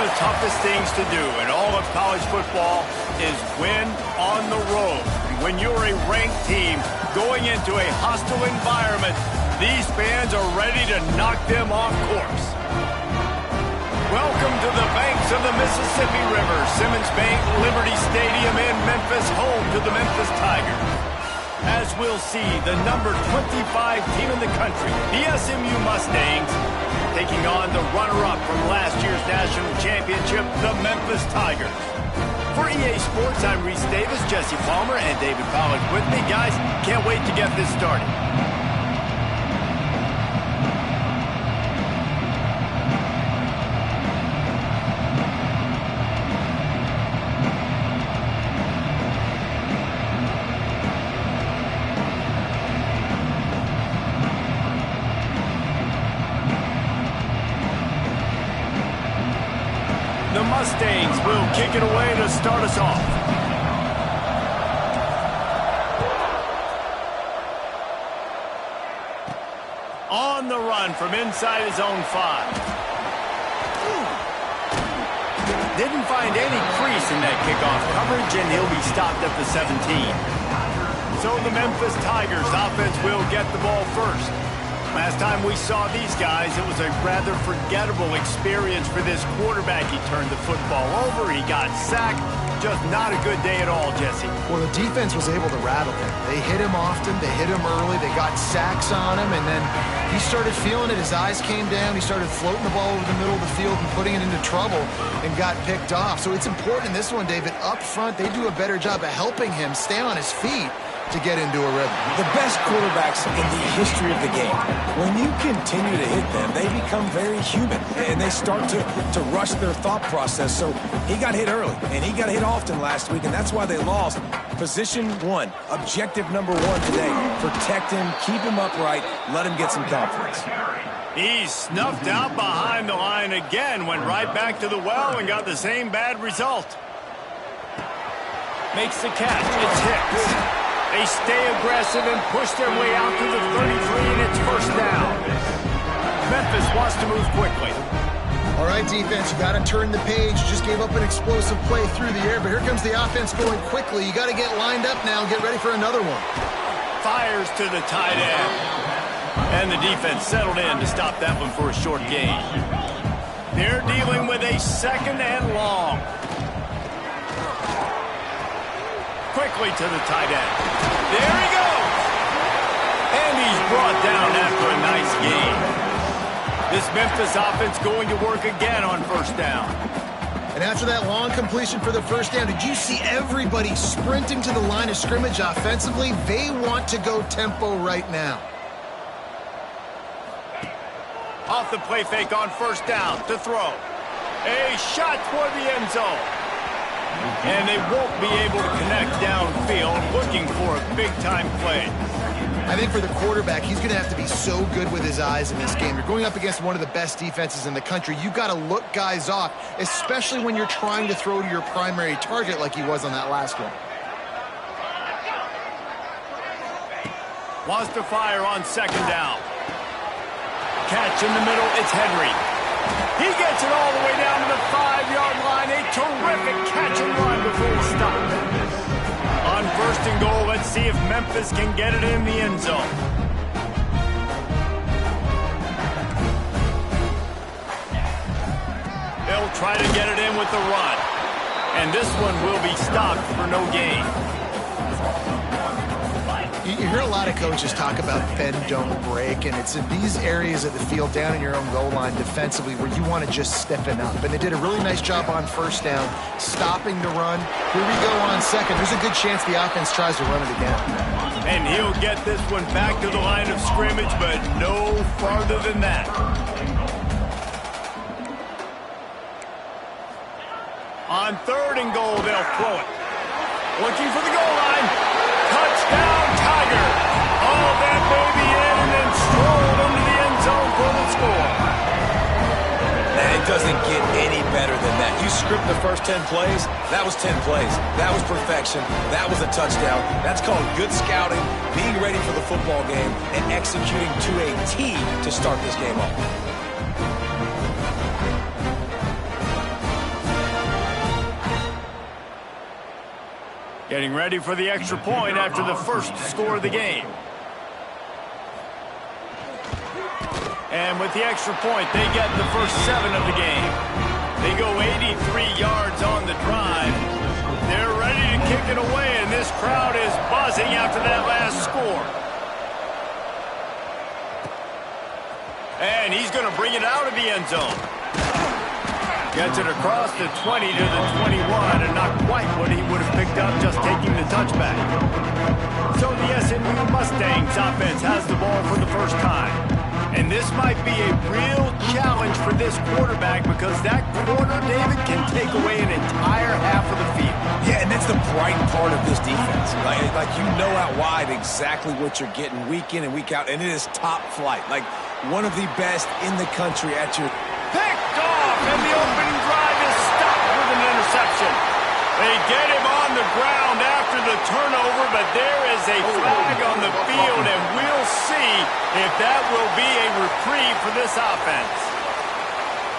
the toughest things to do in all of college football is win on the road. When you're a ranked team going into a hostile environment, these fans are ready to knock them off course. Welcome to the banks of the Mississippi River, Simmons Bank Liberty Stadium in Memphis, home to the Memphis Tigers. As we'll see, the number 25 team in the country, the SMU Mustangs, taking on the runner-up from last year's national championship, the Memphis Tigers. For EA Sports, I'm Reese Davis, Jesse Palmer, and David Pollack with me. Guys, can't wait to get this started. The Mustangs will kick it away to start us off. On the run from inside his own 5. Didn't find any crease in that kickoff coverage, and he'll be stopped at the 17. So the Memphis Tigers offense will get the ball first. Last time we saw these guys, it was a rather forgettable experience for this quarterback. He turned the football over, he got sacked. Just not a good day at all, Jesse. Well, the defense was able to rattle him. They hit him often, they hit him early, they got sacks on him, and then he started feeling it. His eyes came down, he started floating the ball over the middle of the field and putting it into trouble and got picked off. So it's important in this one, David, up front, they do a better job of helping him stay on his feet to get into a rhythm. The best quarterbacks in the history of the game, when you continue to hit them, they become very human, and they start to rush their thought process. So he got hit early, and he got hit often last week, and that's why they lost. Position 1, objective number 1 today, protect him, keep him upright, let him get some confidence. He's snuffed out behind the line again, went right back to the well and got the same bad result. Makes the catch, it's Hicks. They stay aggressive and push their way out to the 33, and it's first down. Memphis wants to move quickly. All right, defense, you got to turn the page. You just gave up an explosive play through the air, but here comes the offense going quickly. You got to get lined up now and get ready for another one. Fires to the tight end. And the defense settled in to stop that one for a short gain. They're dealing with a 2nd and long. Quickly to the tight end. There he goes! And he's brought down after a nice gain. This Memphis offense going to work again on first down. And after that long completion for the first down, did you see everybody sprinting to the line of scrimmage offensively? They want to go tempo right now. Off the play fake on first down to throw. A shot toward the end zone. And they won't be able to connect downfield, looking for a big-time play. I think for the quarterback, he's going to have to be so good with his eyes in this game. You're going up against one of the best defenses in the country. You've got to look guys off, especially when you're trying to throw to your primary target like he was on that last one. Wants to fire on 2nd down. Catch in the middle, it's Henry. He gets it all the way down to the 5-yard line. A terrific catch and run before he stopped. On 1st and goal, let's see if Memphis can get it in the end zone. They'll try to get it in with the run. And this one will be stopped for no gain. You hear a lot of coaches talk about bend, don't break, and it's in these areas of the field down in your own goal line defensively where you want to just stiffen up. And they did a really nice job on first down, stopping the run. Here we go on 2nd. There's a good chance the offense tries to run it again. And he'll get this one back to the line of scrimmage, but no farther than that. On 3rd and goal, they'll throw it. Looking for the goal line. Touchdown, Tiger! All that baby in and then strolled into the end zone for the score. Man, it doesn't get any better than that. You script the first 10 plays, that was 10 plays. That was perfection. That was a touchdown. That's called good scouting, being ready for the football game, and executing to a T to start this game off. Getting ready for the extra point after the first score of the game. And with the extra point, they get the first 7 of the game. They go 83 yards on the drive. They're ready to kick it away, and this crowd is buzzing after that last score. And he's going to bring it out of the end zone. Gets it across the 20 to the 21, and not quite what he would have picked up just taking the touchback. So the SMU Mustangs offense has the ball for the first time. And this might be a real challenge for this quarterback because that corner, David, can take away an entire half of the field. Yeah, and that's the bright part of this defense. Like you know out wide exactly what you're getting week in and week out, and it is top flight. Like one of the best in the country at your... Picked off, and the opening drive is stopped with an interception. They get him on the ground after the turnover, but there is a flag on the field, and we'll see if that will be a reprieve for this offense.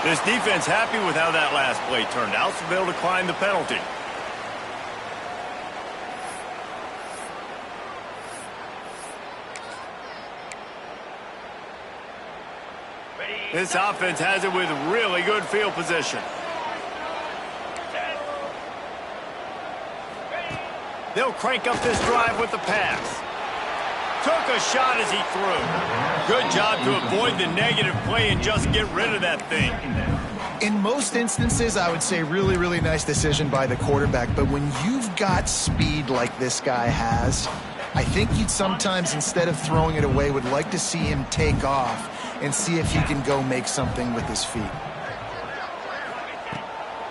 This defense happy with how that last play turned out, so they'll decline the penalty. This offense has it with really good field position. They'll crank up this drive with the pass. Took a shot as he threw. Good job to avoid the negative play and just get rid of that thing. In most instances, I would say really, really nice decision by the quarterback. But when you've got speed like this guy has, I think you'd sometimes, instead of throwing it away, would like to see him take off and see if he can go make something with his feet.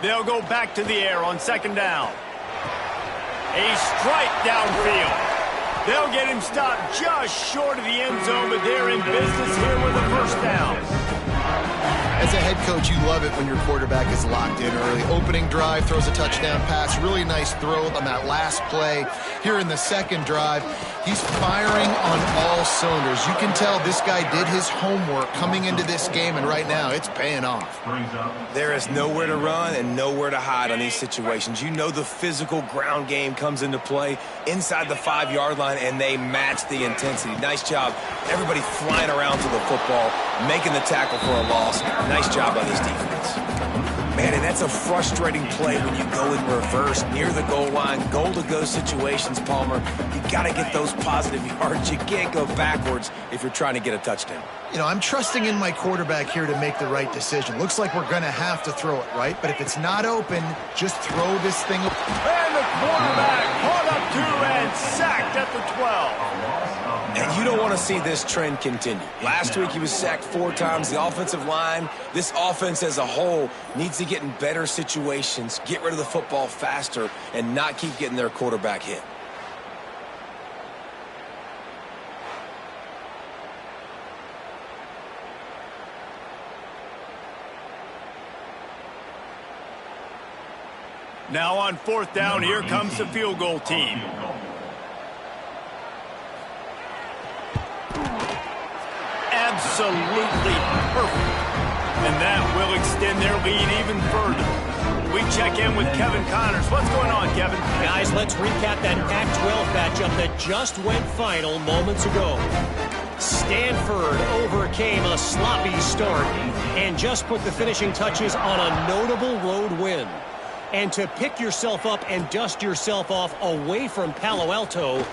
They'll go back to the air on second down. A strike downfield. They'll get him stopped just short of the end zone, but they're in business here with a first down. As a head coach, you love it when your quarterback is locked in early. Opening drive, throws a touchdown pass. Really nice throw on that last play. Here in the second drive, he's firing on all cylinders. You can tell this guy did his homework coming into this game, and right now it's paying off. There is nowhere to run and nowhere to hide on these situations. You know the physical ground game comes into play inside the 5-yard line, and they match the intensity. Nice job. Everybody flying around to the football, making the tackle for a loss. Nice job on this defense. Man, and that's a frustrating play when you go in reverse near the goal line, goal-to-go situations, Palmer. You got to get those positive yards. You can't go backwards if you're trying to get a touchdown. You know, I'm trusting in my quarterback here to make the right decision. Looks like we're going to have to throw it, right? But if it's not open, just throw this thing. And the quarterback caught up to and sacked at the 12. And you don't want to see this trend continue. Last week he was sacked 4 times. The offensive line, this offense as a whole, needs to get in better situations, get rid of the football faster, and not keep getting their quarterback hit. Now on fourth down, here comes the field goal team. Absolutely perfect. And that will extend their lead even further. We check in with Kevin Connors. What's going on, Kevin? Guys, let's recap that Pac-12 matchup that just went final moments ago. Stanford overcame a sloppy start and just put the finishing touches on a notable road win. And to pick yourself up and dust yourself off away from Palo Alto,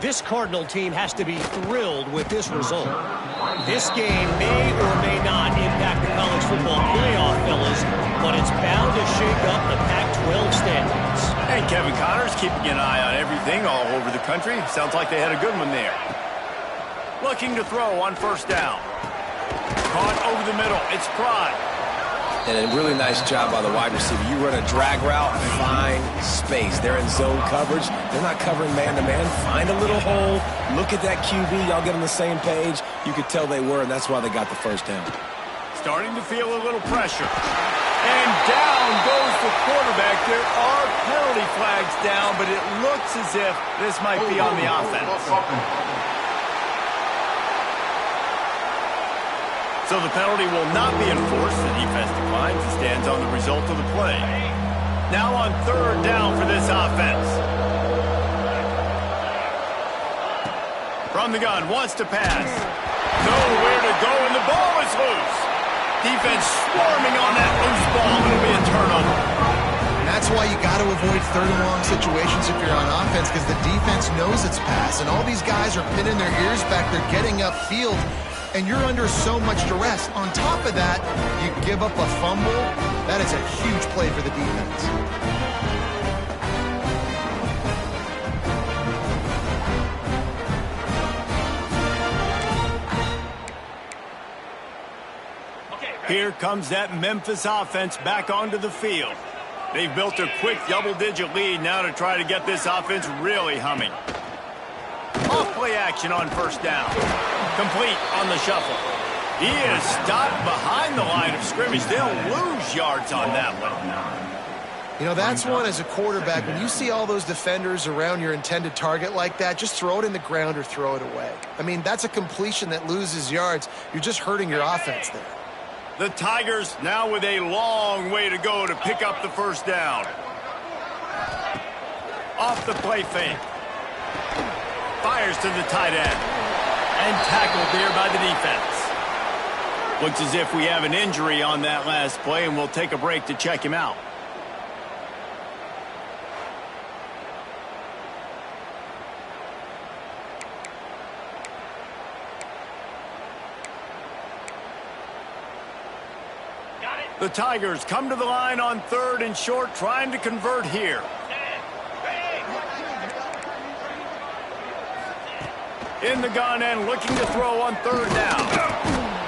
this Cardinal team has to be thrilled with this result. This game may or may not impact the college football playoff, fellas, but it's bound to shake up the Pac-12 standings. And Kevin Connors keeping an eye on everything all over the country. Sounds like they had a good one there. Looking to throw on first down. Caught over the middle. It's Pride. And a really nice job by the wide receiver. You run a drag route, find space. They're in zone coverage. They're not covering man-to-man. Find a little hole. Look at that QB. Y'all get on the same page. You could tell they were, and that's why they got the first down. Starting to feel a little pressure. And down goes the quarterback. There are penalty flags down, but it looks as if this might be on the offense. So the penalty will not be enforced. The defense declines and stands on the result of the play. Now on third down for this offense. From the gun, wants to pass. Nowhere to go, and the ball is loose. Defense swarming on that loose ball. It'll be a turnover. And that's why you got to avoid third and long situations if you're on offense, because the defense knows it's pass, and all these guys are pinning their ears back. They're getting upfield, and you're under so much duress. On top of that, you give up a fumble. That is a huge play for the defense. Here comes that Memphis offense back onto the field. They've built a quick double-digit lead now to try to get this offense really humming. Off-play action on first down. Complete on the shuffle. He is stopped behind the line of scrimmage. They'll lose yards on that one. You know, that's one as a quarterback. When you see all those defenders around your intended target like that, just throw it in the ground or throw it away. I mean, that's a completion that loses yards. You're just hurting your offense there. The Tigers now with a long way to go to pick up the first down. Off the play fake. Fires to the tight end. And tackled there by the defense. Looks as if we have an injury on that last play, and we'll take a break to check him out. The Tigers come to the line on 3rd and short, trying to convert here. In the gun and looking to throw on 3rd down.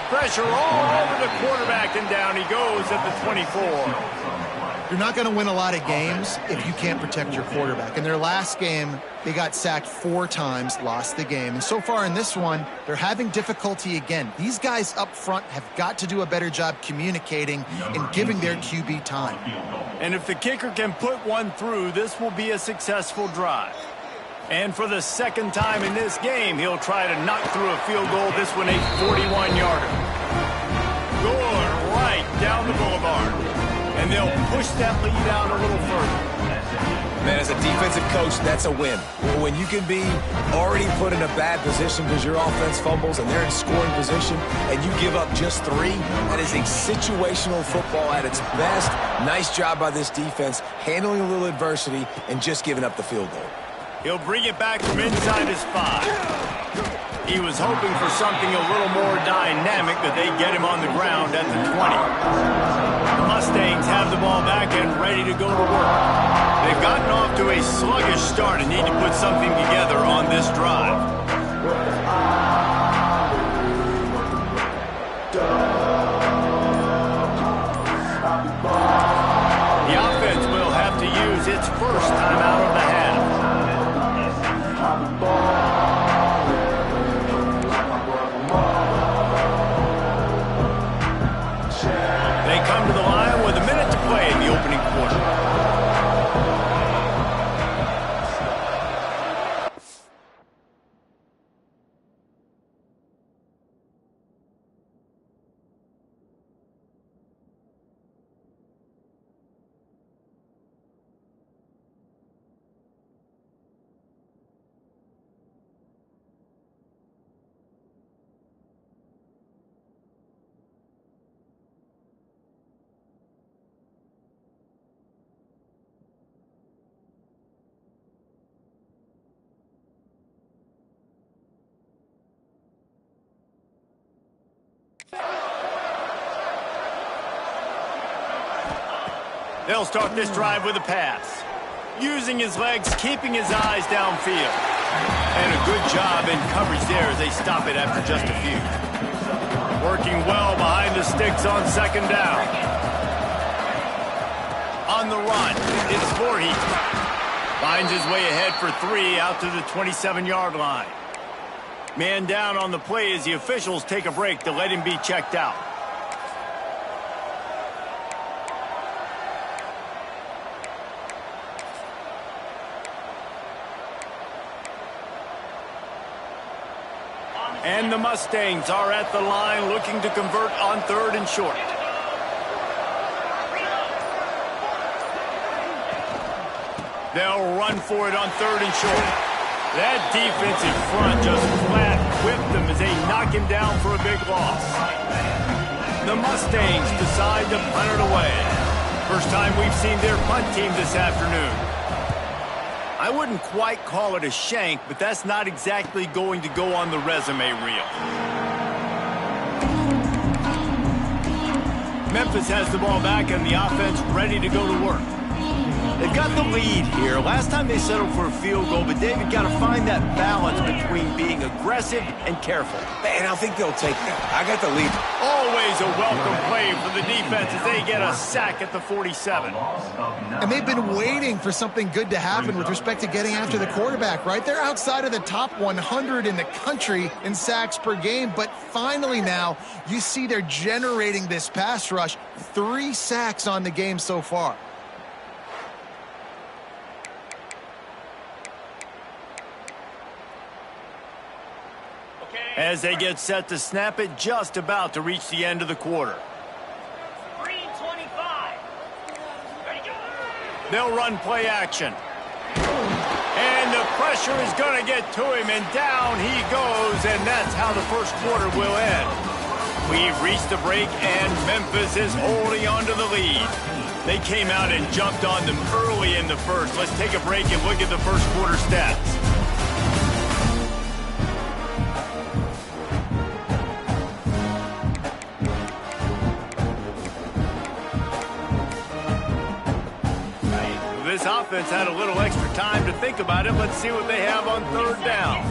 Pressure all over the quarterback, and down he goes at the 24. You're not going to win a lot of games if you can't protect your quarterback. In their last game, they got sacked 4 times, lost the game. And so far in this one, they're having difficulty again. These guys up front have got to do a better job communicating and giving their QB time. And if the kicker can put one through, this will be a successful drive. And for the second time in this game, he'll try to knock through a field goal. This one a 41-yarder. Going right down the boulevard. And they'll push that lead out a little further. Man, as a defensive coach, that's a win. When you can be already put in a bad position because your offense fumbles and they're in scoring position and you give up just 3, that is a situational football at its best. Nice job by this defense, handling a little adversity and just giving up the field goal. He'll bring it back from inside his 5. He was hoping for something a little more dynamic, but they get him on the ground at the 20. The Mustangs have the ball back and ready to go to work. They've gotten off to a sluggish start and need to put something together on this drive. The offense will have to use its first time out of the half. They come to the line with a minute to play in the opening quarter. They'll start this drive with a pass. Using his legs, keeping his eyes downfield. And a good job in coverage there as they stop it after just a few. Working well behind the sticks on 2nd down. On the run, it's Voorhees. Finds his way ahead for 3 out to the 27-yard line. Man down on the play as the officials take a break to let him be checked out. And the Mustangs are at the line looking to convert on 3rd and short. They'll run for it on 3rd and short. That defensive front just flat whipped them as they knock him down for a big loss. The Mustangs decide to punt it away. First time we've seen their punt team this afternoon. I wouldn't quite call it a shank, but that's not exactly going to go on the resume reel. Memphis has the ball back and the offense ready to go to work. They've got the lead here. Last time they settled for a field goal, but David got to find that balance between being aggressive and careful. And I think they'll take that. I got the lead. Always a welcome play for the defense as they get a sack at the 47. And they've been waiting for something good to happen with respect to getting after the quarterback, right? They're outside of the top 100 in the country in sacks per game, but finally now you see they're generating this pass rush. 3 sacks on the game so far. As they get set to snap it, just about to reach the end of the quarter. Green 25. Ready, go. They'll run play action. And the pressure is going to get to him, and down he goes, and that's how the first quarter will end. We've reached the break, and Memphis is holding on to the lead. They came out and jumped on them early in the first. Let's take a break and look at the first quarter stats. This offense had a little extra time to think about it. Let's see what they have on third down.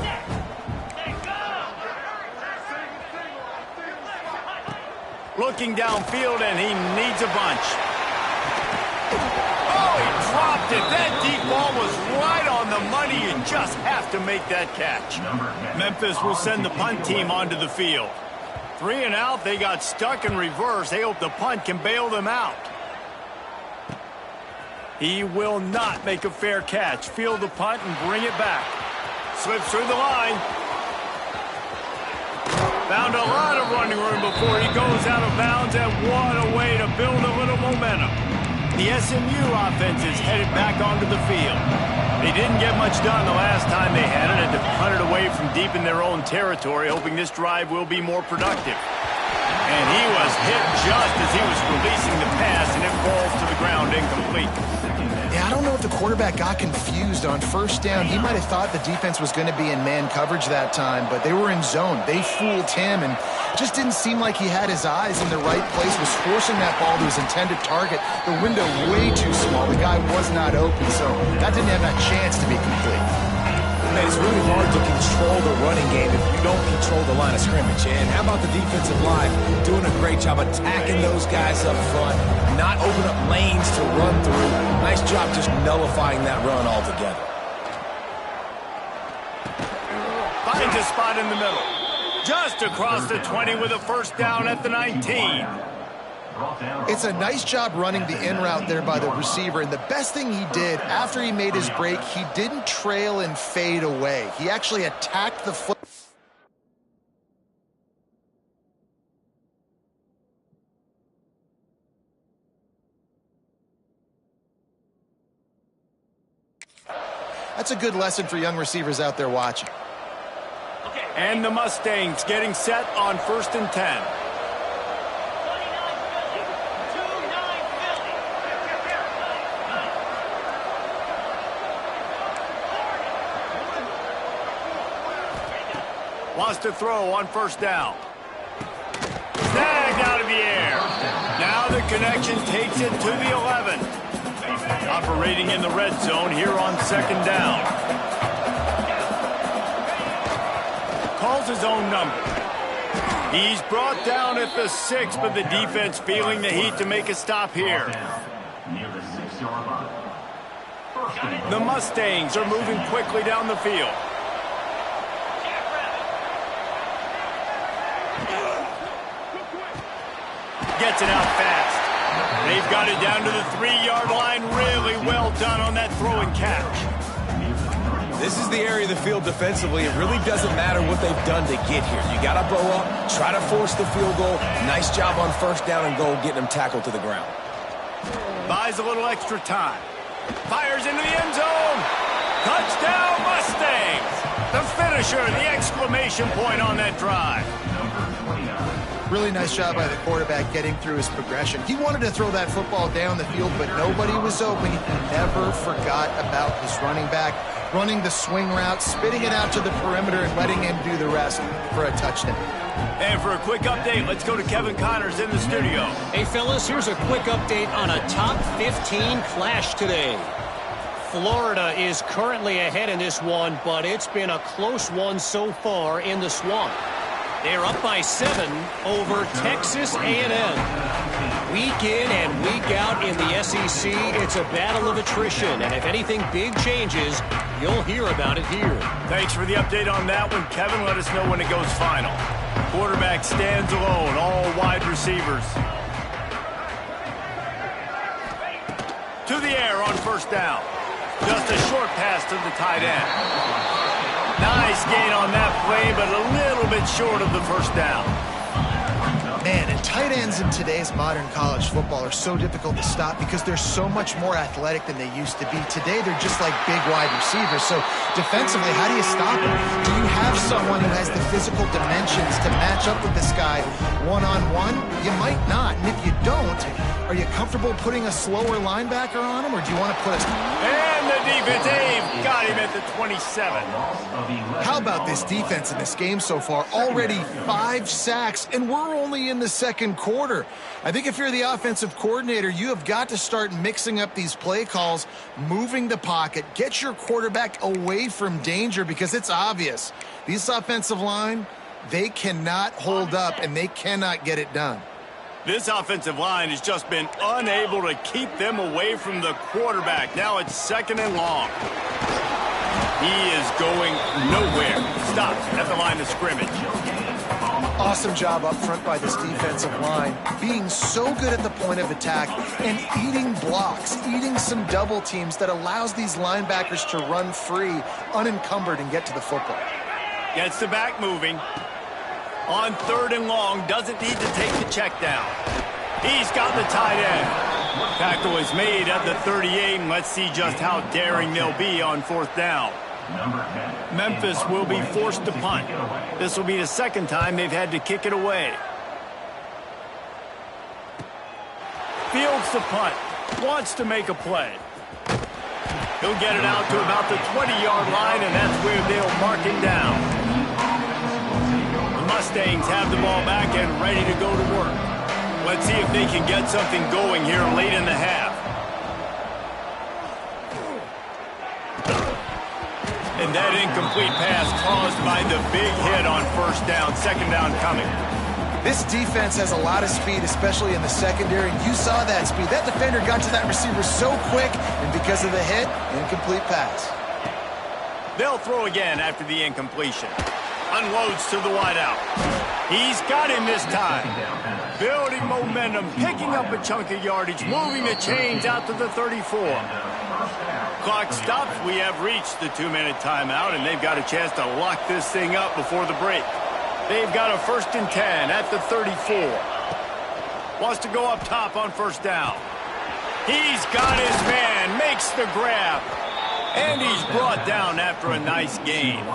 Looking downfield, and he needs a bunch. Oh, he dropped it. That deep ball was right on the money. You just have to make that catch. Memphis will send the punt team onto the field. 3 and out. They got stuck in reverse. They hope the punt can bail them out. He will not make a fair catch. Field the punt and bring it back. Slips through the line. Found a lot of running room before he goes out of bounds, and what a way to build a little momentum. The SMU offense is headed back onto the field. They didn't get much done the last time they had it, and to punt it away from deep in their own territory, hoping this drive will be more productive. And he was hit just as he was releasing the pass, and it falls to the ground incomplete. Yeah, I don't know if the quarterback got confused on first down. He might have thought the defense was going to be in man coverage that time, but they were in zone. They fooled him, and just didn't seem like he had his eyes in the right place, was forcing that ball to his intended target. The window way too small. The guy was not open, so that didn't have that chance to be complete. Man, it's really hard to control the running game if you don't control the line of scrimmage. And how about the defensive line doing a great job attacking those guys up front, not open up lanes to run through. Nice job just nullifying that run altogether. Finds a spot in the middle. Just across the 20 with a first down at the 19. It's a nice job running the in route there by the receiver, and the best thing he did after he made his break, he didn't trail and fade away. He actually attacked the foot. That's a good lesson for young receivers out there watching. And the Mustangs getting set on 1st and 10. Wants to throw on first down. Snagged out of the air. Now the connection takes it to the 11. Operating in the red zone here on 2nd down. Calls his own number. He's brought down at the 6, but the defense feeling the heat to make a stop here. The Mustangs are moving quickly down the field. Gets it out fast. They've got it down to the 3-yard line. Really well done on that throw and catch. This is the area of the field defensively. It really doesn't matter what they've done to get here. You got to bow up, try to force the field goal. Nice job on first down and goal, getting them tackled to the ground. Buys a little extra time. Fires into the end zone. Touchdown, Mustangs. The finisher, the exclamation point on that drive. Really nice job by the quarterback getting through his progression. He wanted to throw that football down the field, but nobody was open. He never forgot about his running back, running the swing route, spitting it out to the perimeter, and letting him do the rest for a touchdown. And for a quick update, let's go to Kevin Connors in the studio. Hey, fellas, here's a quick update on a top 15 clash today. Florida is currently ahead in this one, but it's been a close one so far in the Swamp. They're up by 7 over Texas A&M. Week in and week out in the SEC, it's a battle of attrition, and if anything big changes, you'll hear about it here. Thanks for the update on that one, Kevin. Let us know when it goes final. Quarterback stands alone, all wide receivers. To the air on first down. Just a short pass to the tight end. Nice gain on that play, but a little bit short of the first down. Man, and tight ends in today's modern college football are so difficult to stop because they're so much more athletic than they used to be. Today, they're just like big wide receivers. So defensively, how do you stop them? Do you have someone who has the physical dimensions to match up with this guy one-on-one? You might not. And if you don't, are you comfortable putting a slower linebacker on him, or do you want to put a... And the defense, Dave, got him at the 27. How about this defense in this game so far? Already 5 sacks, and we're only in the second quarter. I think if you're the offensive coordinator, you have got to start mixing up these play calls, moving the pocket, get your quarterback away from danger, because it's obvious. These offensive line, they cannot hold up, and they cannot get it done. This offensive line has just been unable to keep them away from the quarterback. Now it's 2nd and long. He is going nowhere. Stops at the line of scrimmage. Awesome job up front by this defensive line, being so good at the point of attack and eating blocks, eating some double teams that allows these linebackers to run free, unencumbered, and get to the football. Gets the back moving. On 3rd and long, doesn't need to take the check down. He's got the tight end. Tackle is made at the 38, and let's see just how daring they'll be on 4th down. Memphis will be forced to punt. This will be the 2nd time they've had to kick it away. Fields the punt. Wants to make a play. He'll get it out to about the 20-yard line, and that's where they'll mark him down. Mustangs have the ball back and ready to go to work. Let's see if they can get something going here late in the half. And that incomplete pass caused by the big hit on 1st down, 2nd down coming. This defense has a lot of speed, especially in the secondary, and you saw that speed. That defender got to that receiver so quick, and because of the hit, incomplete pass. They'll throw again after the incompletion. Unloads to the wideout. He's got him this time. Building momentum, picking up a chunk of yardage, moving the chains out to the 34. Clock stops. We have reached the 2-minute timeout, and they've got a chance to lock this thing up before the break. They've got a 1st and 10 at the 34. Wants to go up top on 1st down. He's got his man, makes the grab, and he's brought down after a nice gain.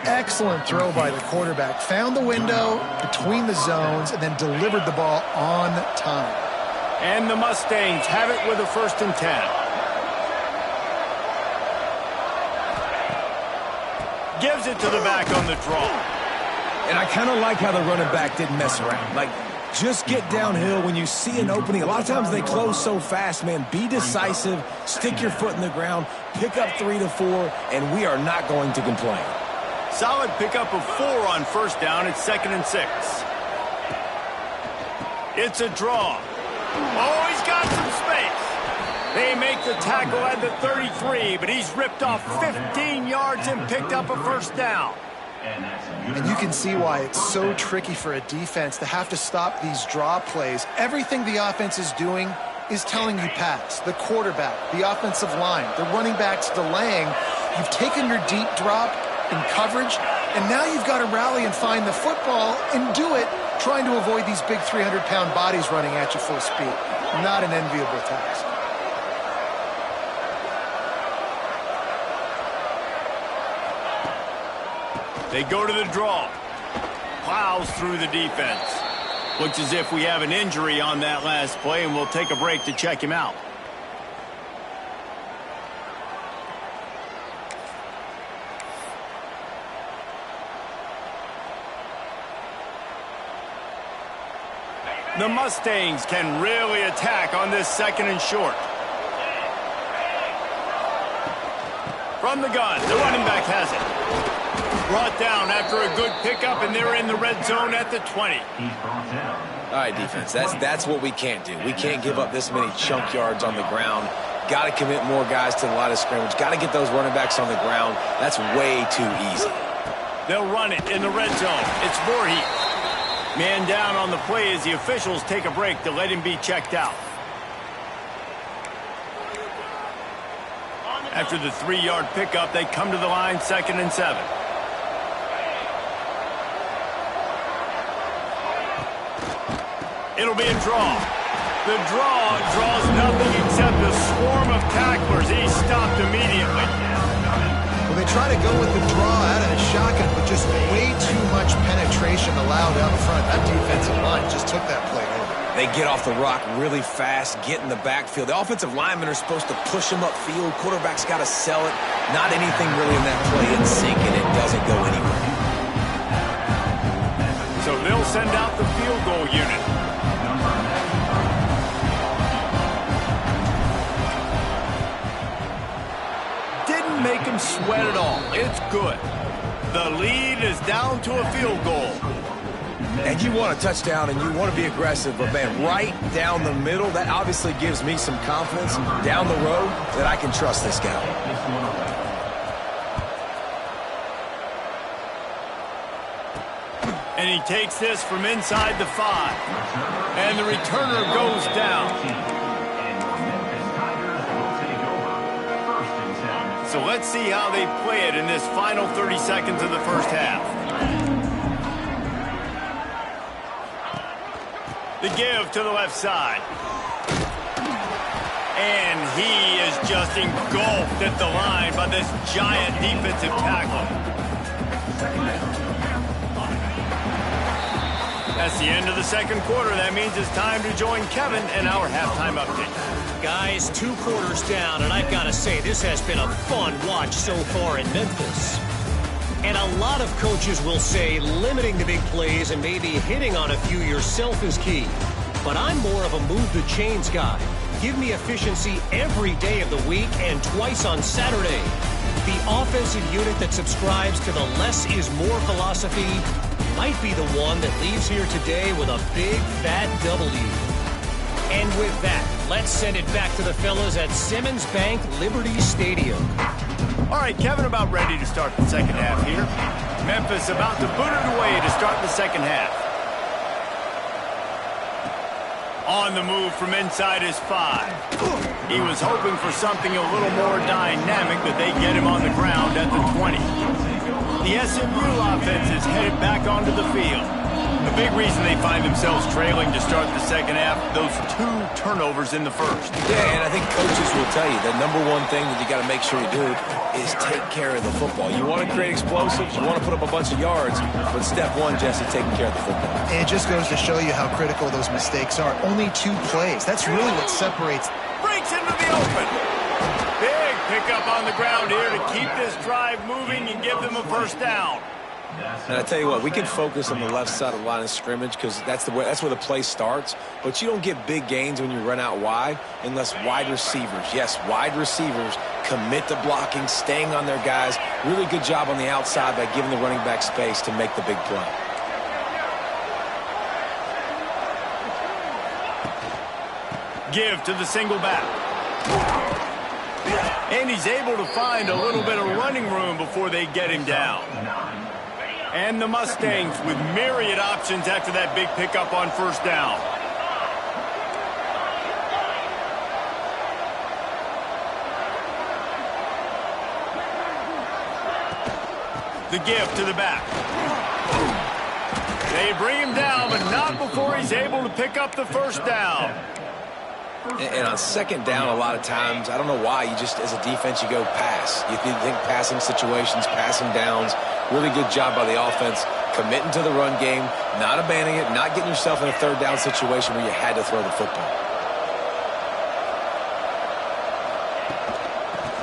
Excellent throw by the quarterback. Found the window between the zones and then delivered the ball on time. And the Mustangs have it with a 1st and 10. Gives it to the back on the draw. And I kind of like how the running back didn't mess around. Like, just get downhill when you see an opening. A lot of times they close so fast, man. Be decisive, stick your foot in the ground, pick up 3 to 4, and we are not going to complain. Solid pickup of 4 on 1st down. It's 2nd and 6. It's a draw. Oh, he's got some space. They make the tackle at the 33, but he's ripped off 15 yards and picked up a 1st down. And you can see why it's so tricky for a defense to have to stop these draw plays. Everything the offense is doing is telling you pass. The quarterback, the offensive line, the running backs delaying. You've taken your deep drop in coverage, and now you've got to rally and find the football and do it trying to avoid these big 300-pound bodies running at you full speed. Not an enviable task. They go to the draw. Plows through the defense. Looks as if we have an injury on that last play, and we'll take a break to check him out. The Mustangs can really attack on this 2nd and short. From the gun, the running back has it. Brought down after a good pickup, and they're in the red zone at the 20. All right, defense, that's what we can't do. We can't give up this many chunk yards on the ground. Got to commit more guys to the line of scrimmage. Got to get those running backs on the ground. That's way too easy. They'll run it in the red zone. It's Voorhees. Man down on the play as the officials take a break to let him be checked out. After the 3-yard pickup, they come to the line, 2nd and 7. It'll be a draw. The draw draws nothing except a swarm of tacklers. He's stopped immediately. Well, they try to go with the draw out of the shotgun, but just way too much penetration allowed up front. That defensive line just took that play over. They get off the rock really fast, get in the backfield. The offensive linemen are supposed to push them upfield. Quarterback's got to sell it. Not anything really in that play in sync, and it doesn't go anywhere. So they'll send out the field goal unit. Didn't make him sweat at all. It's good. The lead is down to a field goal. And you want a touchdown and you want to be aggressive, but man, right down the middle, that obviously gives me some confidence down the road that I can trust this guy. And he takes this from inside the 5. And the returner goes down. So let's see how they play it in this final 30 seconds of the first half. The give to the left side. And he is just engulfed at the line by this giant defensive tackle. That's the end of the 2nd quarter. That means it's time to join Kevin in our halftime update. Guys, 2 quarters down, and I've got to say, this has been a fun watch so far in Memphis. And a lot of coaches will say limiting the big plays and maybe hitting on a few yourself is key. But I'm more of a move the chains guy. Give me efficiency every day of the week and twice on Saturday. The offensive unit that subscribes to the less is more philosophy might be the one that leaves here today with a big fat W. And with that, let's send it back to the fellas at Simmons Bank Liberty Stadium. All right, Kevin, about ready to start the second half here. Memphis about to boot it away to start the second half. On the move from inside his 5. He was hoping for something a little more dynamic, but they get him on the ground at the 20. The SMU offense is headed back onto the field. A big reason they find themselves trailing to start the second half, those 2 turnovers in the first. Yeah, and I think coaches will tell you the number one thing that you got to make sure you do is take care of the football. You want to create explosives, you want to put up a bunch of yards, but step 1, Jesse, taking care of the football. And it just goes to show you how critical those mistakes are. Only 2 plays. That's really what separates. Breaks into the open. Big pickup on the ground here to keep this drive moving and give them a first down. And I tell you what, we can focus on the left side of the line of scrimmage because that's where the play starts. But you don't get big gains when you run out wide unless wide receivers, yes, wide receivers, commit to blocking, staying on their guys. Really good job on the outside by giving the running back space to make the big play. Give to the single back. And he's able to find a little bit of running room before they get him down. And the Mustangs with myriad options after that big pickup on first down. The give to the back. They bring him down, but not before he's able to pick up the first down. And on second down, a lot of times, I don't know why, you just, as a defense, you go pass. You think passing situations, passing downs, Really good job by the offense, committing to the run game, not abandoning it, not getting yourself in a third down situation where you had to throw the football.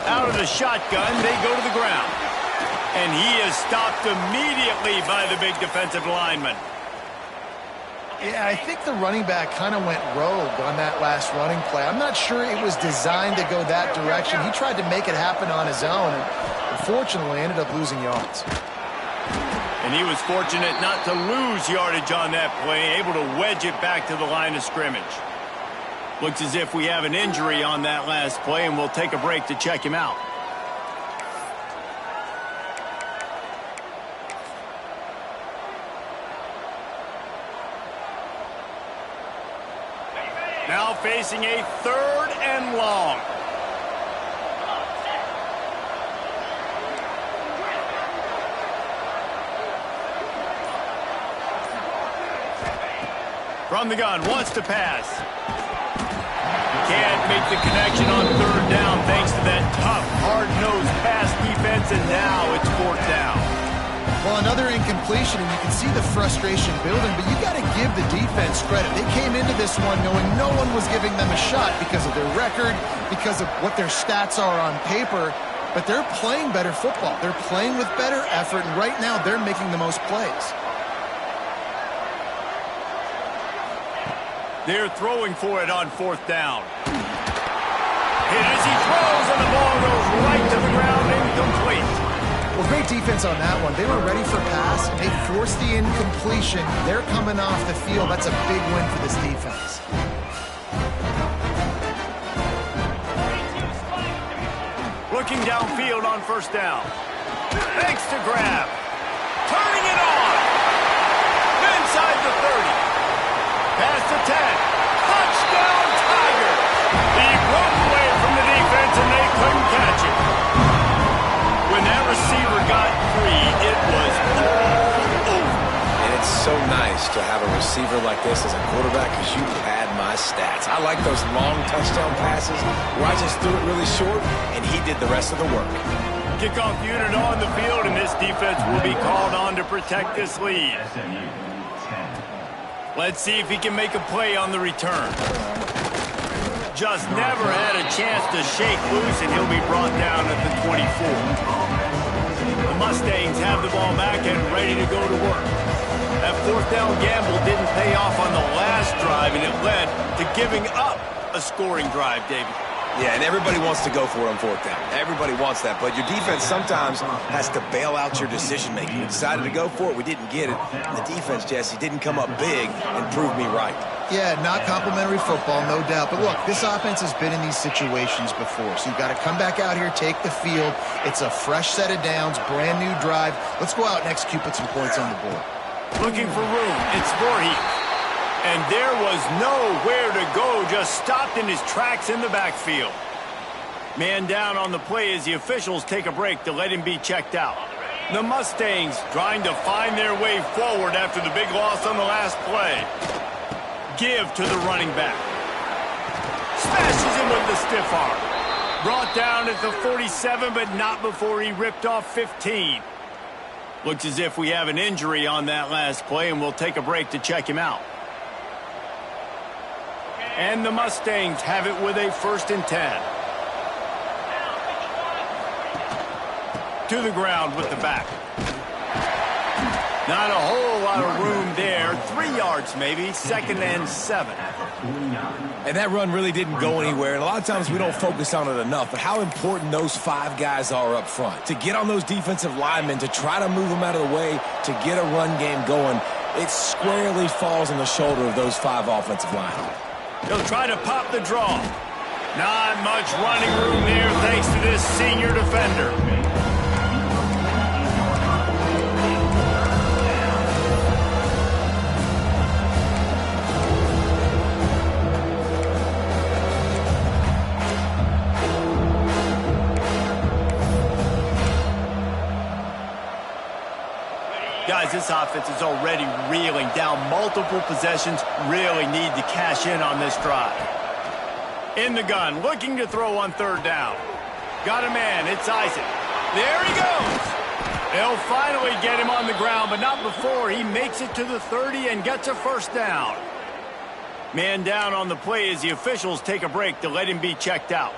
Out of the shotgun, they go to the ground. And he is stopped immediately by the big defensive lineman. Yeah, I think the running back kind of went rogue on that last running play. I'm not sure it was designed to go that direction. He tried to make it happen on his own, and unfortunately ended up losing yards. And he was fortunate not to lose yardage on that play, able to wedge it back to the line of scrimmage. Looks as if we have an injury on that last play, and we'll take a break to check him out. Now facing a 3rd and long. From the gun, wants to pass. Can't make the connection on 3rd down thanks to that tough, hard-nosed pass defense, and now it's 4th down. Well, another incompletion, and you can see the frustration building, but you got to give the defense credit. They came into this one knowing no one was giving them a shot because of their record, because of what their stats are on paper, but they're playing better football. They're playing with better effort, and right now they're making the most plays. They're throwing for it on 4th down. Hit as he throws, and the ball goes right to the ground, incomplete. Well, great defense on that one. They were ready for pass, and they forced the incompletion. They're coming off the field. That's a big win for this defense. Looking downfield on 1st down. Makes the grab. Turning it on. Inside the 30. Past the 10. Touchdown, Tiger. He broke away from the defense, and they couldn't catch it. When that receiver got free, it was all over. And it's so nice to have a receiver like this as a quarterback because you pad my stats. I like those long touchdown passes where I just threw it really short, and he did the rest of the work. Kickoff unit on the field, and this defense will be called on to protect this lead. Let's see if he can make a play on the return. Just never had a chance to shake loose, and he'll be brought down at the 24. The Mustangs have the ball back and ready to go to work. That 4th down gamble didn't pay off on the last drive, and it led to giving up a scoring drive, David. Yeah, and everybody wants to go for it on 4th down. Everybody wants that, but your defense sometimes has to bail out your decision-making. We decided to go for it. We didn't get it. And the defense, Jesse, didn't come up big and prove me right. Yeah, not complimentary football, no doubt. But look, this offense has been in these situations before, so you've got to come back out here, take the field. It's a fresh set of downs, brand new drive. Let's go out and execute, put some points on the board. Looking for room. It's Voorhees. And there was nowhere to go, just stopped in his tracks in the backfield. Man down on the play as the officials take a break to let him be checked out. The Mustangs trying to find their way forward after the big loss on the last play. Give to the running back. Smashes him with the stiff arm. Brought down at the 47, but not before he ripped off 15. Looks as if we have an injury on that last play, and we'll take a break to check him out. And the Mustangs have it with a 1st and 10. To the ground with the back. Not a whole lot of room there. 3 yards maybe. 2nd and 7. And that run really didn't go anywhere. And a lot of times we don't focus on it enough. But how important those 5 guys are up front. To get on those defensive linemen, to try to move them out of the way, to get a run game going, it squarely falls on the shoulder of those 5 offensive linemen. He'll try to pop the draw. Not much running room there thanks to this senior defender. Guys, this offense is already reeling down multiple possessions. Really need to cash in on this drive. In the gun, looking to throw on 3rd down. Got a man, it's Isaac. There he goes. They'll finally get him on the ground, but not before he makes it to the 30 and gets a first down. Man down on the play as the officials take a break to let him be checked out.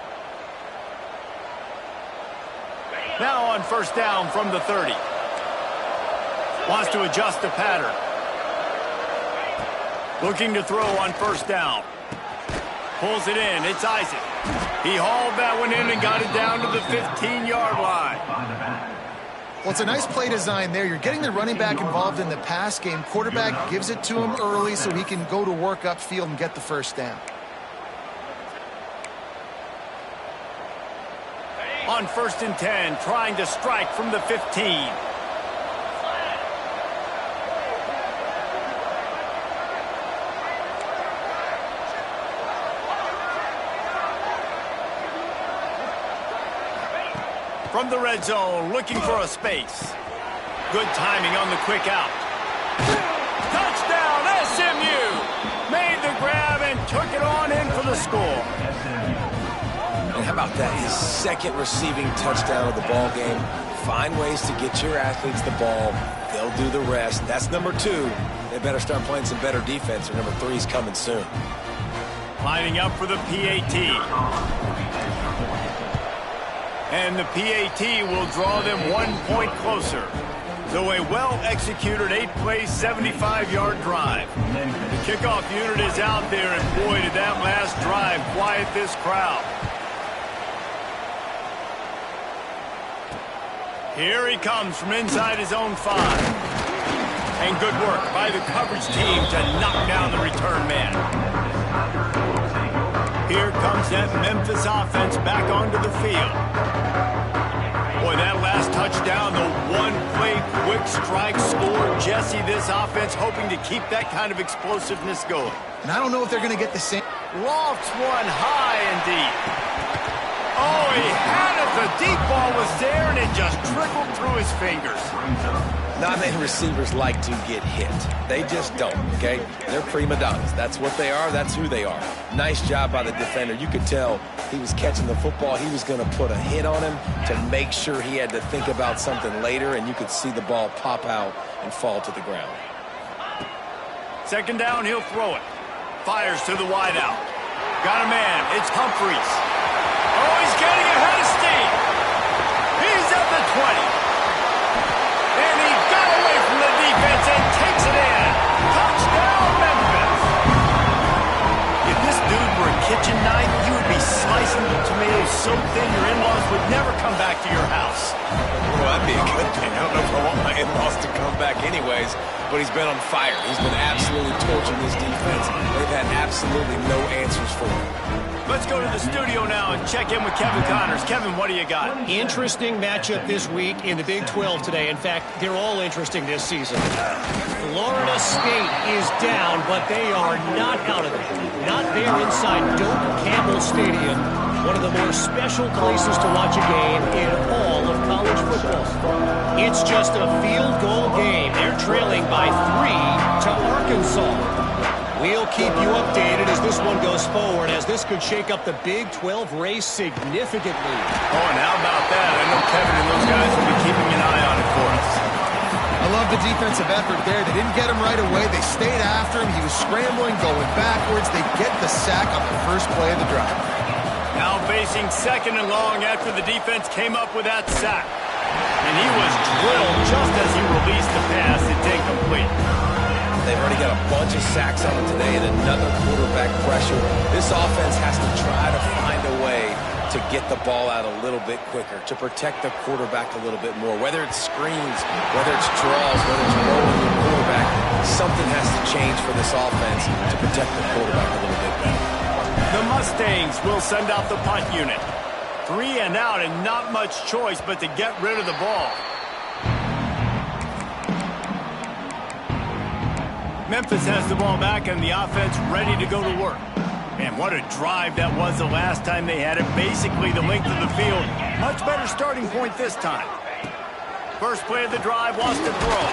Now on first down from the 30. Wants to adjust the pattern. Looking to throw on first down. Pulls it in. It's Isaac. He hauled that one in and got it down to the 15-yard line. Well, it's a nice play design there. You're getting the running back involved in the pass game. Quarterback gives it to him early so he can go to work upfield and get the first down. On first and 10, trying to strike from the 15. From the red zone, looking for a space. Good timing on the quick out. Touchdown, SMU! Made the grab and took it on in for the score. And how about that? His second receiving touchdown of the ball game. Find ways to get your athletes the ball. They'll do the rest. That's number 2. They better start playing some better defense, or number 3 is coming soon. Lining up for the PAT. And the PAT will draw them 1 point closer. So a well-executed 8-play, 75-yard drive. The kickoff unit is out there, and boy, did that last drive quiet this crowd. Here he comes from inside his own 5. And good work by the coverage team to knock down the return man. Here comes that Memphis offense back onto the field. Boy, that last touchdown, the one-play quick strike score. Jesse, this offense hoping to keep that kind of explosiveness going. And I don't know if they're going to get the same. Lofts one high and deep. Oh, he had it. The deep ball was there, and it just trickled through his fingers. Not many receivers like to get hit. They just don't, okay? They're prima donnas. That's what they are. That's who they are. Nice job by the defender. You could tell he was catching the football. He was going to put a hit on him to make sure he had to think about something later, and you could see the ball pop out and fall to the ground. Second down, he'll throw it. Fires to the wideout. Got a man. It's Humphreys. Oh, he's getting ahead of steam. He's at the 20. And he got away from the defense and takes it in. Touchdown, Memphis. If this dude were a kitchen knife, you would be slicing the tomatoes so thin your in-laws would never come back to your house. Well, that'd be a good thing. I don't know if I want my in-laws to come back anyways, but he's been on fire. He's been absolutely torching this defense. They've had absolutely no answers for him. Let's go to the studio now and check in with Kevin Connors. Kevin, what do you got? Interesting matchup this week in the Big 12 today. In fact, they're all interesting this season. Florida State is down, but they are not out of it. Not there inside Doak Campbell Stadium, one of the more special places to watch a game in all of college football. It's just a field goal game. They're trailing by 3 to Arkansas. We'll keep you updated as this one goes forward, as this could shake up the Big 12 race significantly. Oh, and how about that? I know Kevin and those guys will be keeping an eye on it for us. I love the defensive effort there. They didn't get him right away. They stayed after him. He was scrambling, going backwards. They get the sack on the first play of the drive. Now facing second and long after the defense came up with that sack. And he was drilled just as he released the pass. It's incomplete. They've already got a bunch of sacks on it today and another quarterback pressure. This offense has to try to find a way to get the ball out a little bit quicker, to protect the quarterback a little bit more. Whether it's screens, whether it's draws, whether it's rolling the quarterback, something has to change for this offense to protect the quarterback a little bit better. The Mustangs will send out the punt unit. 3 and out and not much choice but to get rid of the ball. Memphis has the ball back and the offense ready to go to work. And what a drive that was the last time they had it. Basically the length of the field. Much better starting point this time. First play of the drive, wants to throw.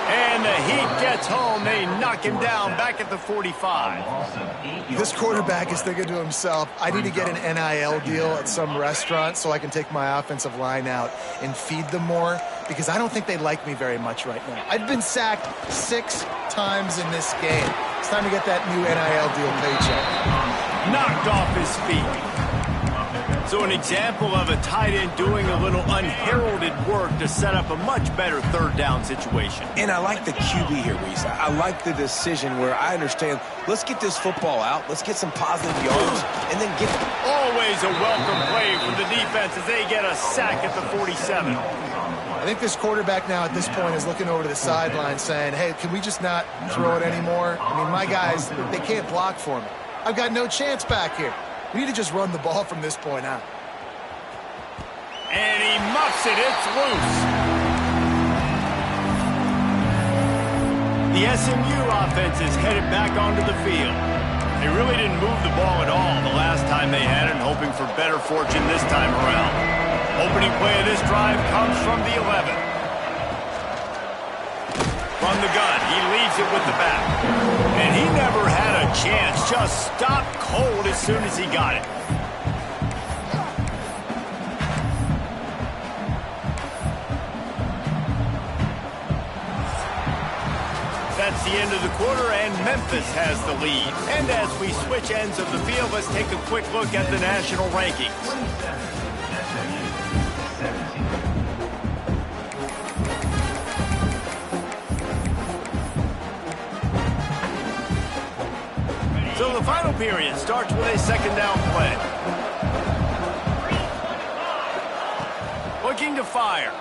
And the heat gets home. They knock him down back at the 45. This quarterback is thinking to himself, I need to get an NIL deal at some restaurant so I can take my offensive line out and feed them more, because I don't think they like me very much right now. I've been sacked 6 times in this game. It's time to get that new NIL deal paycheck. Knocked off his feet. So an example of a tight end doing a little unheralded work to set up a much better third down situation. And I like the QB here, Reese. I like the decision where I understand, let's get this football out, let's get some positive yards, and then get it. Always a welcome play for the defense as they get a sack at the 47. I think this quarterback now at this point is looking over to the sideline saying, hey, can we just not throw it anymore? I mean, my guys, they can't block for me. I've got no chance back here. We need to just run the ball from this point out. And he muffs it. It's loose. The SMU offense is headed back onto the field. They really didn't move the ball at all the last time they had it, hoping for better fortune this time around. Opening play of this drive comes from the 11. From the gun, he leaves it with the back. And he never had a chance, just stopped cold as soon as he got it. That's the end of the quarter, and Memphis has the lead. And as we switch ends of the field, let's take a quick look at the national rankings. So the final period starts with a second down play. Looking to fire.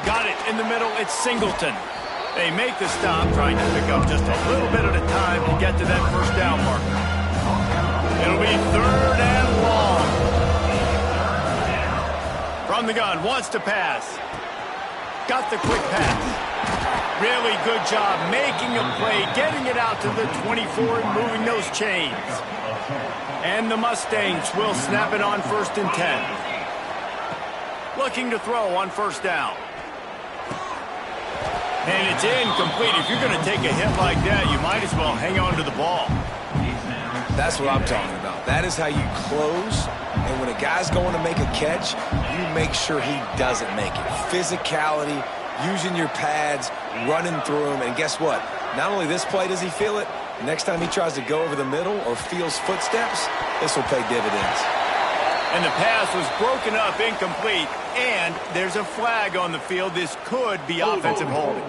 Got it in the middle. It's Singleton. They make the stop, trying to pick up just a little bit at a time to get to that first down marker. It'll be third and long. From the gun, wants to pass. Got the quick pass. Really good job making a play, getting it out to the 24 and moving those chains. And the Mustangs will snap it on 1st and 10. Looking to throw on first down. And it's incomplete. If you're going to take a hit like that, you might as well hang on to the ball. That's what I'm talking about. That is how you close. And when a guy's going to make a catch, you make sure he doesn't make it. Physicality, using your pads, running through them. And guess what? Not only this play does he feel it, next time he tries to go over the middle or feels footsteps, this will pay dividends. And the pass was broken up, incomplete, and there's a flag on the field. This could be offensive holding.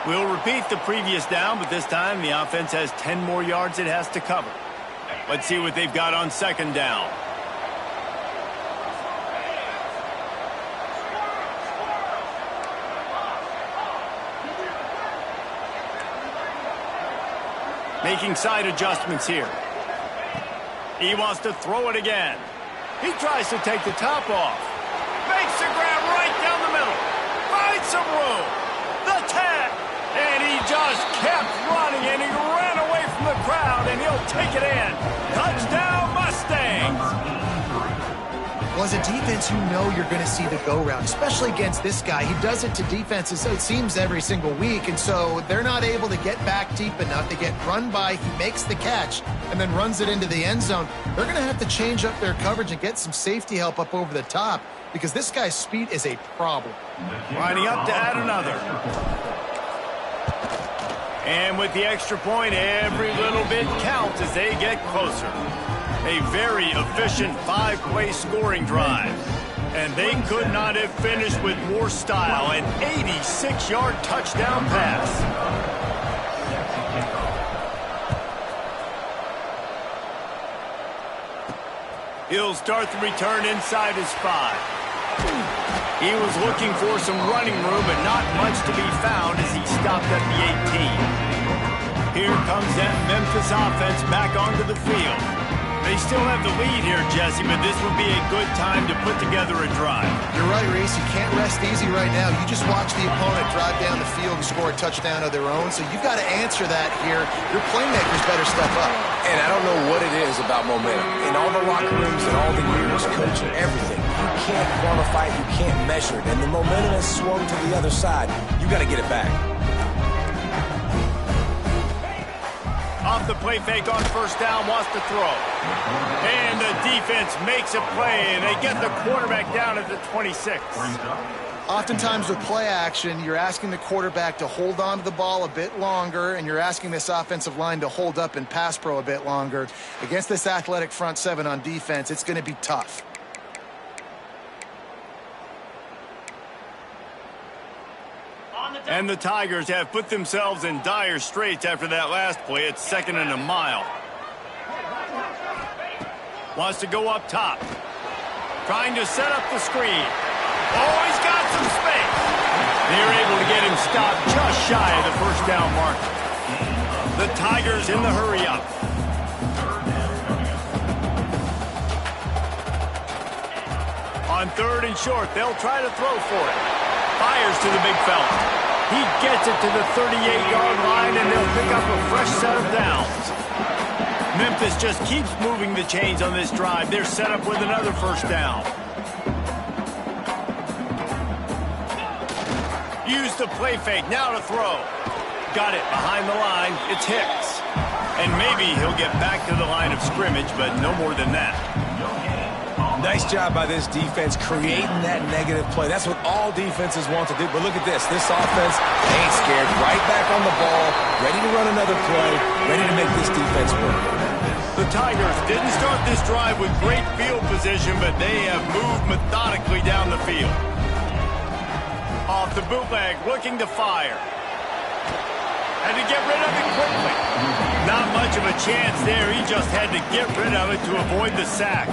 We'll repeat the previous down, but this time the offense has 10 more yards it has to cover. Let's see what they've got on second down. Making side adjustments here. He wants to throw it again. He tries to take the top off. Makes the grab right down the middle. Finds some room. The 10. And he just kept running, and he ran away from the crowd, and he'll take it in. Touchdown, Mustangs. Well, as a defense, you know you're going to see the go-round, especially against this guy. He does it to defenses, it seems, every single week, and so they're not able to get back deep enough. They get run by, he makes the catch, and then runs it into the end zone. They're going to have to change up their coverage and get some safety help up over the top, because this guy's speed is a problem. Lining up to add another. And with the extra point, every little bit counts as they get closer. A very efficient 5-play scoring drive. And they could not have finished with more style. An 86-yard touchdown pass. He'll start the return inside his 5. He was looking for some running room, but not much to be found as he stopped at the 18. Here comes that Memphis offense back onto the field. They still have the lead here, Jesse, but this would be a good time to put together a drive. You're right, Reese. You can't rest easy right now. You just watch the opponent drive down the field and score a touchdown of their own, so you've got to answer that here. Your playmakers better step up. And I don't know what it is about momentum. In all the locker rooms and all the years coaching, everything, you can't quantify it, you can't measure it. And the momentum has swung to the other side. You got to get it back. Off the play fake on first down, wants to throw. And the defense makes a play, and they get the quarterback down at the 26. Oftentimes with play action, you're asking the quarterback to hold on to the ball a bit longer, and you're asking this offensive line to hold up in pass pro a bit longer. Against this athletic front seven on defense, it's going to be tough. And the Tigers have put themselves in dire straits after that last play. It's 2nd and a mile. Wants to go up top. Trying to set up the screen. Oh, he's got some space. They're able to get him stopped just shy of the first down mark. The Tigers in the hurry up. On 3rd and short, they'll try to throw for it. Fires to the big fella. He gets it to the 38-yard line, and they'll pick up a fresh set of downs. Memphis just keeps moving the chains on this drive. They're set up with another first down. Use the play fake, now to throw. Got it behind the line. It's Hicks. And maybe he'll get back to the line of scrimmage, but no more than that. Nice job by this defense creating that negative play. That's what all defenses want to do. But look at this. This offense ain't scared. Right back on the ball, ready to run another play, ready to make this defense work. The Tigers didn't start this drive with great field position, but they have moved methodically down the field. Off the bootleg, looking to fire. Had to get rid of it quickly. Not much of a chance there. He just had to get rid of it to avoid the sack.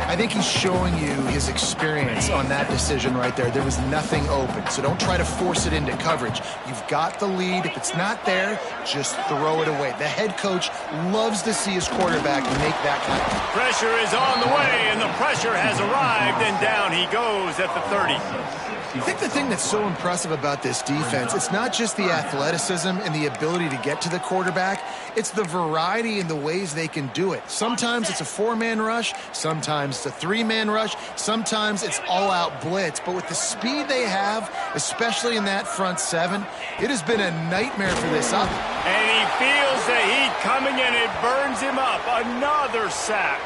I think he's showing you his experience on that decision right there. There was nothing open, so don't try to force it into coverage. You've got the lead. If it's not there, just throw it away. The head coach loves to see his quarterback make that kind of... Pressure is on the way, and the pressure has arrived, and down he goes at the 30. I think the thing that's so impressive about this defense, it's not just the athleticism and the ability to get to the quarterback, it's the variety in the ways they can do it. Sometimes it's a 4-man rush, sometimes it's a 3-man rush, sometimes it's all-out blitz. But with the speed they have, especially in that front seven, it has been a nightmare for this up. And he feels the heat coming, and it burns him up. Another sack.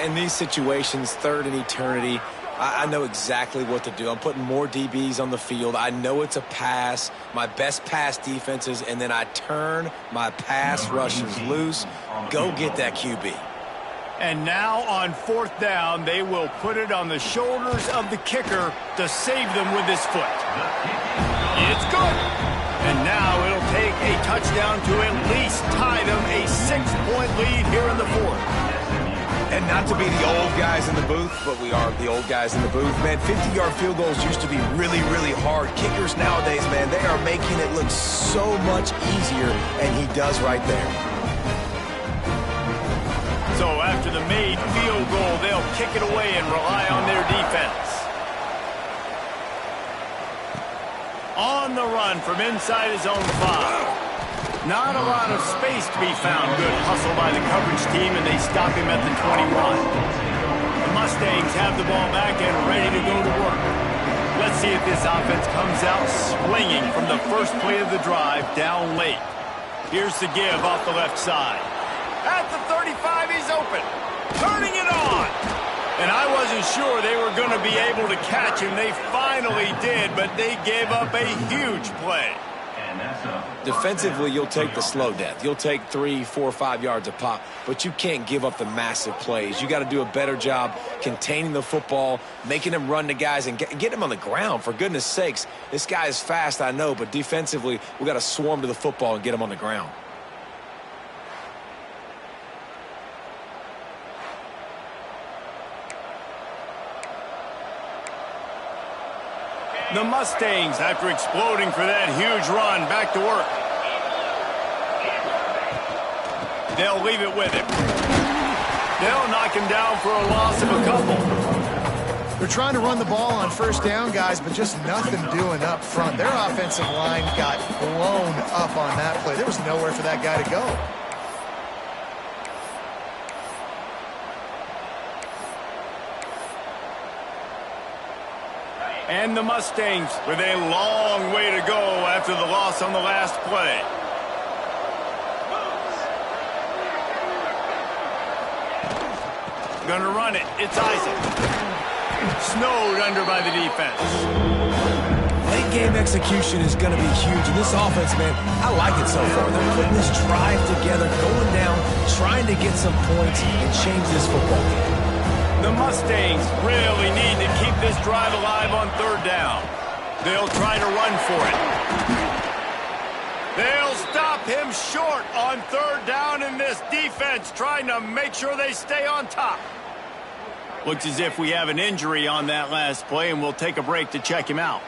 In these situations, 3rd and eternity, I know exactly what to do. I'm putting more DBs on the field. I know it's a pass, my best pass defenses, and then I turn my pass rushers loose. Go get that QB. And now on 4th down, they will put it on the shoulders of the kicker to save them with his foot. It's good. And now it'll take a touchdown to at least tie them a 6-point lead here in the 4th. And not to be the old guys in the booth, but we are the old guys in the booth. Man, 50-yard field goals used to be really, really hard. Kickers nowadays, man, they are making it look so much easier, and he does right there. So after the made field goal, they'll kick it away and rely on their defense. On the run from inside his own 5. Not a lot of space to be found. Good hustle by the coverage team, and they stop him at the 21. The Mustangs have the ball back and ready to go to work. Let's see if this offense comes out swinging from the first play of the drive down late. Here's the give off the left side. At the 35, he's open. Turning it on. And I wasn't sure they were going to be able to catch him. They finally did, but they gave up a huge play. Defensively, you'll take the slow death. You'll take 3, 4, 5 yards a pop, but you can't give up the massive plays. You got to do a better job containing the football, making them run the guys, and get them on the ground. For goodness sakes, this guy is fast, I know, but defensively, we got to swarm to the football and get him on the ground. The Mustangs, after exploding for that huge run, back to work. They'll leave it with him. They'll knock him down for a loss of a couple. They're trying to run the ball on first down, guys, but just nothing doing up front. Their offensive line got blown up on that play. There was nowhere for that guy to go. And the Mustangs with a long way to go after the loss on the last play. Gonna run it. It's Isaac. Snowed under by the defense. Late game execution is going to be huge. And this offense, man, I like it so far. They're putting this drive together, going down, trying to get some points and change this football game. The Mustangs really need to keep this drive alive on third down. They'll try to run for it. They'll stop him short on third down in this defense, trying to make sure they stay on top. Looks as if we have an injury on that last play, and we'll take a break to check him out.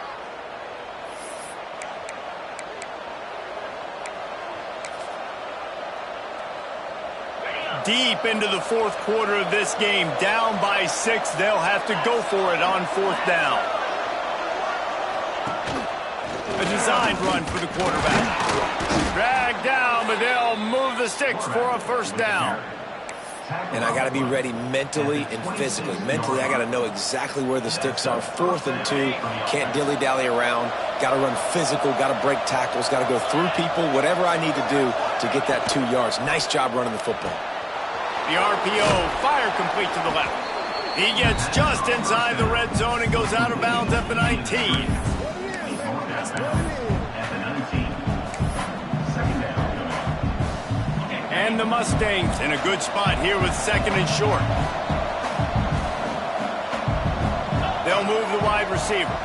Deep into the fourth quarter of this game, down by 6, they'll have to go for it on fourth down. A designed run for the quarterback. Dragged down, but they'll move the sticks for a first down. And I got to be ready mentally and physically. Mentally, I got to know exactly where the sticks are. 4th and 2, can't dilly-dally around. Got to run physical, got to break tackles, got to go through people, whatever I need to do to get that 2 yards. Nice job running the football. The RPO, fire complete to the left. He gets just inside the red zone and goes out of bounds at the 19. And the Mustangs in a good spot here with 2nd and short. They'll move the wide receiver.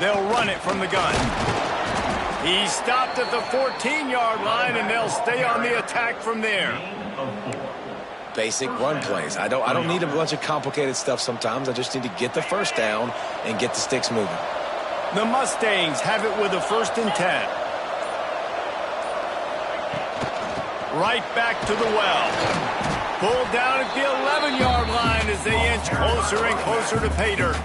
They'll run it from the gun. He stopped at the 14-yard line, and they'll stay on the attack from there. Basic run plays. I don't need a bunch of complicated stuff sometimes. I just need to get the first down and get the sticks moving. The Mustangs have it with a 1st and 10. Right back to the well. Pulled down at the 11-yard line as they inch closer and closer to pay dirt.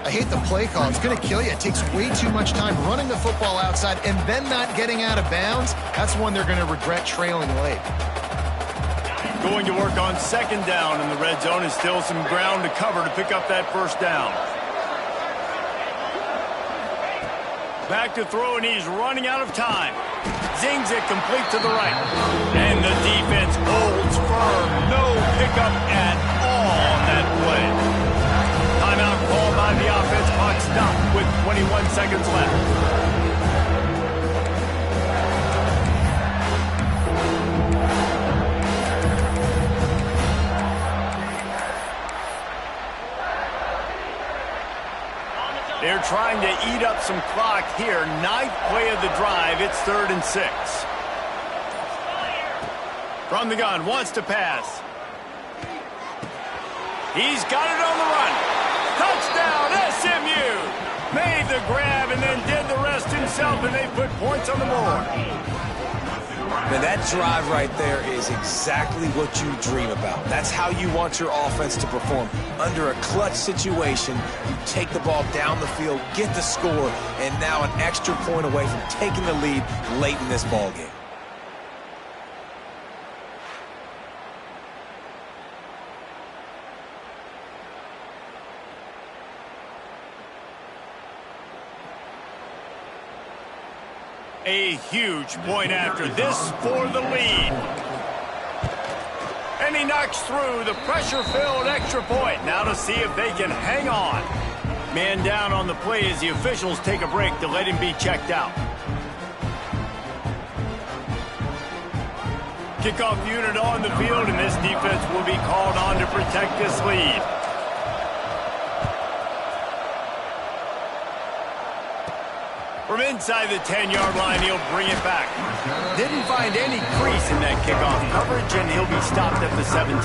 I hate the play call. It's going to kill you. It takes way too much time running the football outside and then not getting out of bounds. That's one they're going to regret trailing late. Going to work on 2nd down in the red zone, and still some ground to cover to pick up that first down. Back to throw, and he's running out of time. Zings it complete to the right. And the defense holds firm. No pickup at all on that play. Timeout called by the offense. Clock stopped with 21 seconds left. They're trying to eat up some clock here. 9th play of the drive. It's 3rd and 6. From the gun, wants to pass. He's got it on the run. Touchdown, SMU! Made the grab and then did the rest himself, and they put points on the board. Man, that drive right there is exactly what you dream about. That's how you want your offense to perform. Under a clutch situation, you take the ball down the field, get the score, and now an extra point away from taking the lead late in this ball game. A huge point after this for the lead. And he knocks through the pressure-filled extra point. Now to see if they can hang on. Man down on the play as the officials take a break to let him be checked out. Kickoff unit on the field, and this defense will be called on to protect this lead. From inside the 10-yard line, he'll bring it back. Didn't find any crease in that kickoff coverage, and he'll be stopped at the 17.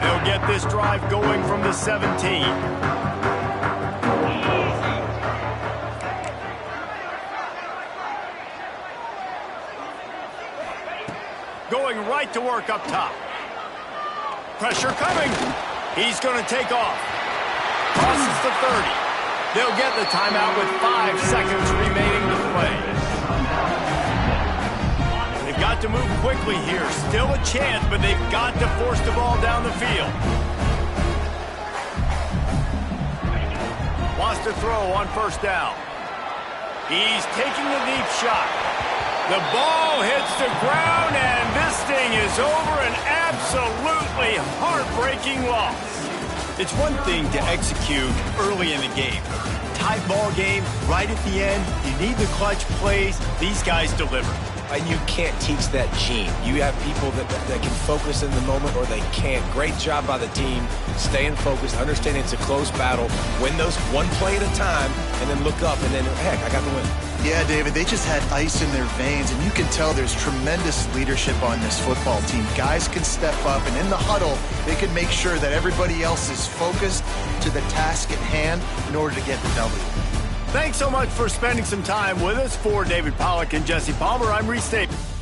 They'll get this drive going from the 17. Going right to work up top. Pressure coming. He's going to take off. Crosses the 30. They'll get the timeout with 5 seconds remaining to play. They've got to move quickly here. Still a chance, but they've got to force the ball down the field. Wants to throw on first down. He's taking the deep shot. The ball hits the ground, and this thing is over. An absolutely heartbreaking loss. It's one thing to execute early in the game. Tight ball game, right at the end. You need the clutch plays. These guys deliver. And you can't teach that gene. You have people that can focus in the moment or they can't. Great job by the team, staying focused, understanding it's a close battle, win those one play at a time, and then look up, and then, heck, I got the win. Yeah, David, they just had ice in their veins, and you can tell there's tremendous leadership on this football team. Guys can step up, and in the huddle, they can make sure that everybody else is focused to the task at hand in order to get the W. Thanks so much for spending some time with us. For David Pollack and Jesse Palmer, I'm Reese Staples.